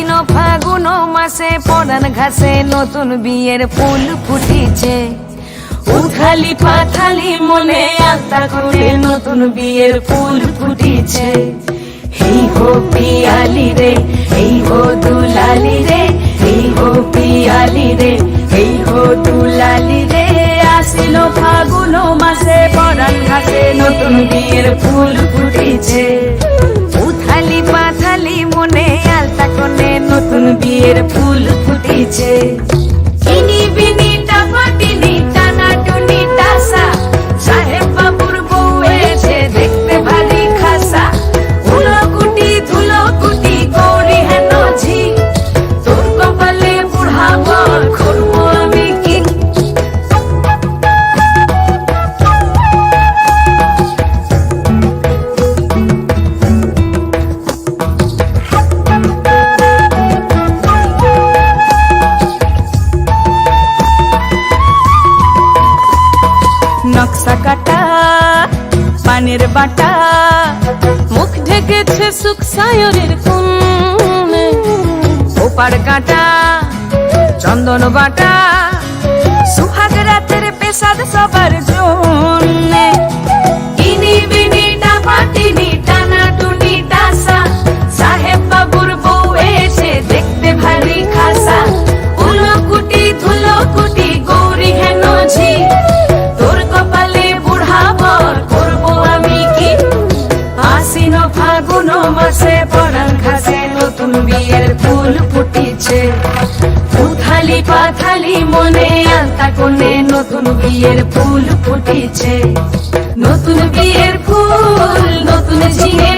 আশ্বিন ফাগুন মাসে পরান ঘাসে নতুন বিয়ের ফুল ফুটিছে। উথালি পাথালি মনে আত্মা করে নতুন বিয়ের ফুল ফুটিছে। এই হো পিয়ালি রে, এই হো দুলালি রে, এই হো পিয়ালি রে, এই হো দুলালি রে। আশ্বিন ফাগুন মাসে পরান ঘাসে নতুন বিয়ের ফুল ফুটিছে। উথালি পাথালি মনে আলতা কোণে নতুন বিয়ের ফুল ফুটিছে। ইনি বিনি টাপাটিনি টানা টুনি টাসা, সাহেব বাবুর বউ এসে দেখতে ভারী খাসা। ধুলো কুটি গৌরী হেন ঝি, তোর কপালে বুড়া বর করবো আমি কি। নকশা কাটা পানের বাটা, মুখ ঢেকেছে সুখ সায়রের কোণে। ওপার কাটা চন্দন বাটা, সুহাগ রাতের পেশাদ সবার জন্যে। ইনি বিনি টাপাটিনি টানা টুনি টাসা, সাহেব বাবুর বউ এসে দেখতে ভারী খাসা। ধুলো কুটি গৌরী হেন ঝি, তোর কপালে বুড়া বর করবো আমি কি। আশ্বিন ফাগুন মাসে পরান ঘাসে নতুন বিয়ের ফুল ফুটিছে। উথালি পাথালি মনে আলতা কোণে নতুন বিয়ের ফুল ফুটিছে। নতুন বিয়ের ফুল নতুন ঝিঙে